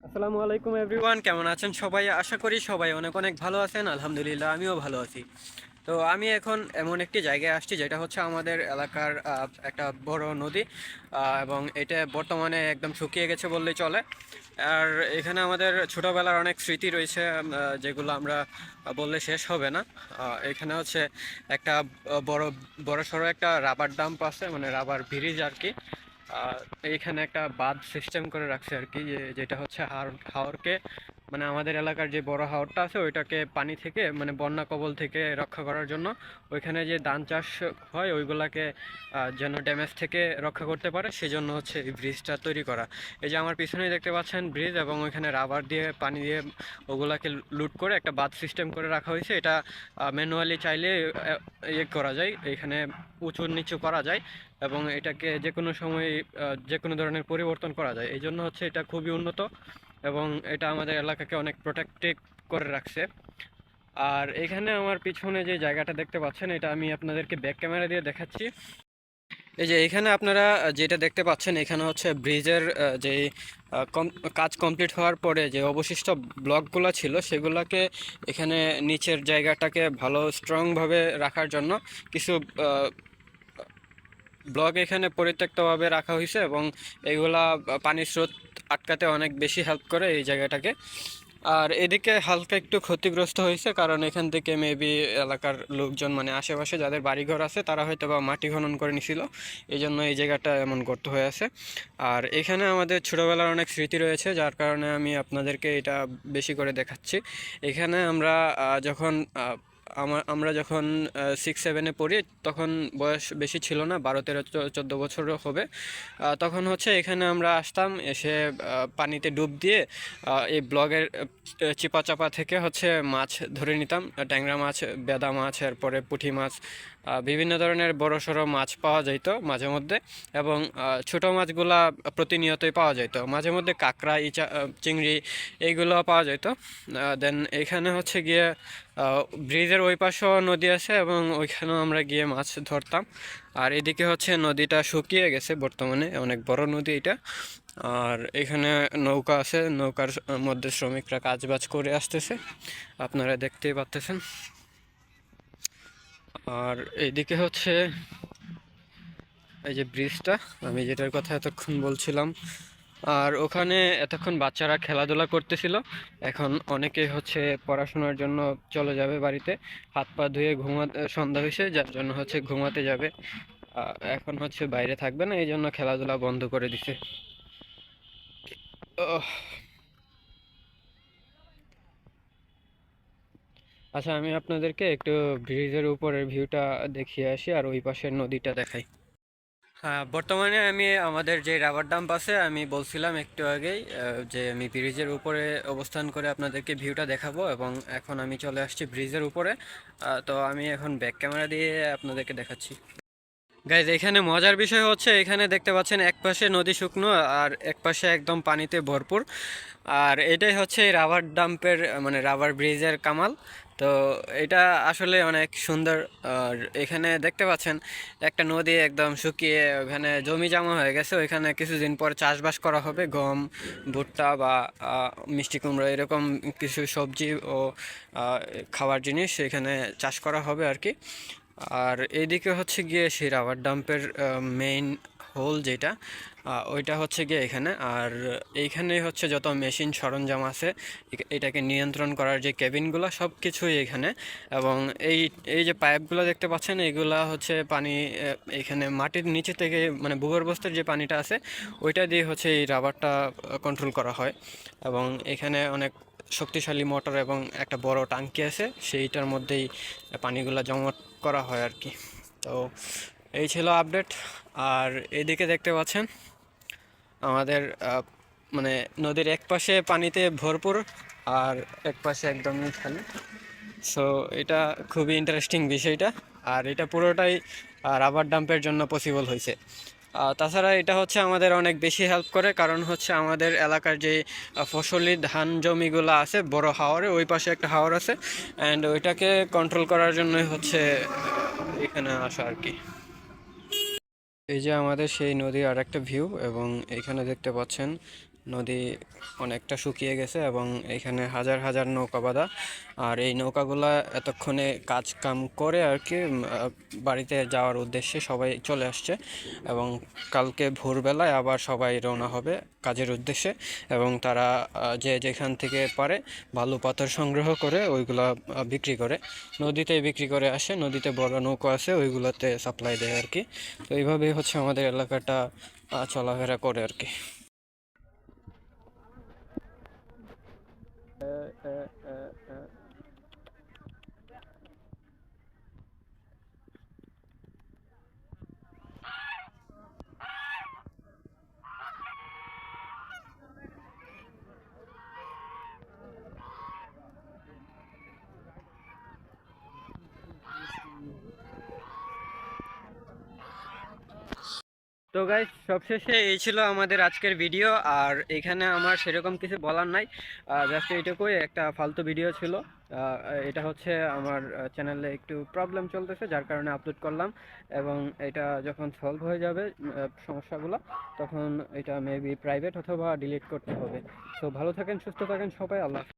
আসসালামু আলাইকুম এভরিওয়ান, কেমন আছেন সবাই? আশা করি সবাই অনেক অনেক ভালো আছেন। আলহামদুলিল্লাহ, আমিও ভালো আছি। তো আমি এখন এমন একটি জায়গায় আসছি যেটা হচ্ছে আমাদের এলাকার একটা বড় নদী, এবং এটা বর্তমানে একদম শুকিয়ে গেছে বললেই চলে। আর এখানে আমাদের ছোটোবেলার অনেক স্মৃতি রয়েছে, যেগুলো আমরা বললে শেষ হবে না। এখানে হচ্ছে একটা বড় বড় সড়ো একটা রাবার ডাম্প আছে, মানে রাবার ব্রিজ আর কি। আহ, এইখানে একটা বাঁধ সিস্টেম করে রাখছে আর কি, যেটা হচ্ছে হাওরকে, মানে আমাদের এলাকার যে বড় হাওরটা আছে ওইটাকে পানি থেকে, মানে বন্যা কবল থেকে রক্ষা করার জন্য ওইখানে যে ধান চাষ হয় ওইগুলাকে যেন ড্যামেজ থেকে রক্ষা করতে পারে, সেজন্য হচ্ছে এই ব্রিজটা তৈরি করা। এই যে আমার পিছনেই দেখতে পাচ্ছেন ব্রিজ, এবং ওইখানে রাবার দিয়ে পানি দিয়ে ওগুলাকে লুট করে একটা বাঁধ সিস্টেম করে রাখা হয়েছে। এটা ম্যানুয়ালি চাইলে ইয়ে করা যায়, এখানে উঁচু নিচু করা যায়, এবং এটাকে যে কোনো সময় যে কোনো ধরনের পরিবর্তন করা যায়। এই জন্য হচ্ছে এটা খুবই উন্নত, এবং এটা আমাদের এলাকাকে অনেক প্রোটেক্টেড করে রাখছে। আর এখানে আমার পিছনে যে জায়গাটা দেখতে পাচ্ছেন, এটা আমি আপনাদেরকে ব্যাক ক্যামেরা দিয়ে দেখাচ্ছি। এই যে এখানে আপনারা যেটা দেখতে পাচ্ছেন, এখানে হচ্ছে ব্রিজের যে কাজ কমপ্লিট হওয়ার পরে যে অবশিষ্ট ব্লকগুলো ছিল সেগুলোকে এখানে নিচের জায়গাটাকে ভালো স্ট্রংভাবে রাখার জন্য কিছু ব্লক এখানে পরিত্যক্তভাবে রাখা হয়েছে, এবং এগুলা পানির স্রোত আটকাতে অনেক বেশি হেল্প করে এই জায়গাটাকে। আর এদিকে হালকা একটু ক্ষতিগ্রস্ত হয়েছে, কারণ এখান থেকে মেবি এলাকার লোকজন, মানে আশেপাশে যাদের বাড়িঘর আছে তারা হয়তো বা মাটি খনন করে নিছিল, এই জন্য এই জায়গাটা এমন গর্ত হয়ে আছে। আর এখানে আমাদের ছোটোবেলার অনেক স্মৃতি রয়েছে, যার কারণে আমি আপনাদেরকে এটা বেশি করে দেখাচ্ছি। এখানে আমরা যখন আমরা যখন 6-7-এ পড়ি, তখন বয়স বেশি ছিল না, 12-13-14 বছরও হবে। তখন হচ্ছে এখানে আমরা আসতাম, এসে পানিতে ডুব দিয়ে এই ব্লগের চিপা চাপা থেকে হচ্ছে মাছ ধরে নিতাম। ট্যাংরা মাছ, বেদা মাছ, এরপরে পুঁটি মাছ, বিভিন্ন ধরনের বড় সড়ো মাছ পাওয়া যেত মাঝে মধ্যে, এবং ছোটো মাছগুলা প্রতিনিয়তই পাওয়া যেত। মাঝে মধ্যে কাঁকড়া, চিংড়ি এইগুলো পাওয়া যেত। দেন এখানে হচ্ছে গিয়ে ব্রিজের ওই পাশেও নদী আছে, এবং ওইখানেও আমরা গিয়ে মাছ ধরতাম। আর এদিকে হচ্ছে নদীটা শুকিয়ে গেছে বর্তমানে, অনেক বড় নদী এটা। আর এখানে নৌকা আছে, নৌকার মধ্যে শ্রমিকরা কাজ বাজ করে আসতেছে, আপনারা দেখতেই পাচ্তেছেন। আর এইদিকে হচ্ছে এই যে ব্রিজটা, আমি যেটার কথা এতক্ষণ বলছিলাম। আর ওখানে এতক্ষণ বাচ্চারা খেলাধুলা করতেছিল, এখন অনেকে হচ্ছে পড়াশোনার জন্য চলে যাবে বাড়িতে। হাত পা ধুয়ে সন্ধ্যা হয়েছে, যার জন্য হচ্ছে ঘুমাতে যাবে। এখন হচ্ছে বাইরে থাকবে না, এই জন্য খেলাধুলা বন্ধ করে দিছে। আচ্ছা, আমি আপনাদেরকে একটু ব্রিজের উপরের ভিউটা দেখিয়ে আসি, আর ওই পাশের নদীটা দেখাই। হ্যাঁ, বর্তমানে আমি আমাদের যে রাবার ডাম্প আছে, আমি বলছিলাম একটু আগেই যে আমি ব্রিজের উপরে অবস্থান করে আপনাদেরকে ভিউটা দেখাবো, এবং এখন আমি চলে আসছি ব্রিজের উপরে। তো আমি এখন ব্যাক ক্যামেরা দিয়ে আপনাদেরকে দেখাচ্ছি। গাইজ, এখানে মজার বিষয় হচ্ছে, এখানে দেখতে পাচ্ছেন এক পাশে নদী শুকনো আর এক পাশে একদম পানিতে ভরপুর। আর এটাই হচ্ছে এই রাবার ডাম্পের, মানে রাবার ব্রিজের কামাল। তো এটা আসলে অনেক সুন্দর। আর এখানে দেখতে পাচ্ছেন একটা নদী একদম শুকিয়ে ওখানে জমি জমা হয়ে গেছে, ওইখানে কিছুদিন পর চাষবাস করা হবে, গম, ভুট্টা বা মিষ্টি কুমড়ো এরকম কিছু সবজি ও খাবার জিনিস এখানে চাষ করা হবে আর কি। আর এইদিকে হচ্ছে গিয়ে সেই রাবার ডাম্পের মেইন হোল যেটা, ওইটা হচ্ছে গিয়ে এখানে। আর এইখানে হচ্ছে যত মেশিন সরঞ্জাম আছে, এটাকে নিয়ন্ত্রণ করার যে কেবিনগুলো, সব কিছুই এখানে। এবং এই এই যে পাইপগুলো দেখতে পাচ্ছেন, এগুলা হচ্ছে পানি এখানে মাটির নিচে থেকে, মানে ভূগর্ভস্থের যে পানিটা আছে ওইটা দিয়ে হচ্ছে এই রাবারটা কন্ট্রোল করা হয়। এবং এখানে অনেক শক্তিশালী মোটর এবং একটা বড় টাঙ্কি আছে, সেইটার মধ্যেই পানিগুলো জমা করা হয় আর কি। তো এই ছিল আপডেট। আর এদিকে দেখতে পাচ্ছেন আমাদের মানে নদীর এক পাশে পানিতে ভরপুর, আর এক পাশে একদমই খালি। সো এটা খুবই ইন্টারেস্টিং বিষয়টা। আর এটা পুরোটাই রাবার ডাম্পের জন্য পসিবল হয়েছে। তাছাড়া এটা হচ্ছে আমাদের অনেক বেশি হেল্প করে, কারণ হচ্ছে আমাদের এলাকার যে ফসলি ধান জমিগুলো আছে, বড় হাওরে ওই পাশে একটা হাওর আছে, অ্যান্ড ওইটাকে কন্ট্রোল করার জন্যই হচ্ছে এখানে আসা আর কি। এই যে আমাদের সেই নদীর আর একটা ভিউ, এবং এখানে দেখতে পাচ্ছেন নদী অনেকটা শুকিয়ে গেছে এবং এখানে হাজার হাজার নৌকা বাঁধা। আর এই নৌকাগুলা এতক্ষণে কাজ কাম করে আর কি বাড়িতে যাওয়ার উদ্দেশ্যে সবাই চলে আসছে এবং কালকে ভোরবেলায় আবার সবাই রওনা হবে কাজের উদ্দেশ্যে। এবং তারা যে যেখান থেকে পারে বালু পাথর সংগ্রহ করে ওইগুলা বিক্রি করে, নদীতে বিক্রি করে আসে। নদীতে বড় নৌকা আছে, ওইগুলোতে সাপ্লাই দেয় আর কি। তো এইভাবেই হচ্ছে আমাদের এলাকাটা চলাফেরা করে আর কি। তো গাইস, সবশেষে এই ছিল আমাদের আজকের ভিডিও। আর এখানে আমার সেরকম কিছু বলার নাই, জাস্ট এইটুকুই, একটা ফালতু ভিডিও ছিল। এটা হচ্ছে আমার চ্যানেলে একটু প্রবলেম চলতেছে, যার কারণে আপলোড করলাম। এবং এটা যখন সলভ হয়ে যাবে সমস্যাগুলো, তখন এটা মেবি প্রাইভেট অথবা ডিলিট করতে হবে। তো ভালো থাকেন, সুস্থ থাকেন সবাই, আল্লাহ হাফেজ।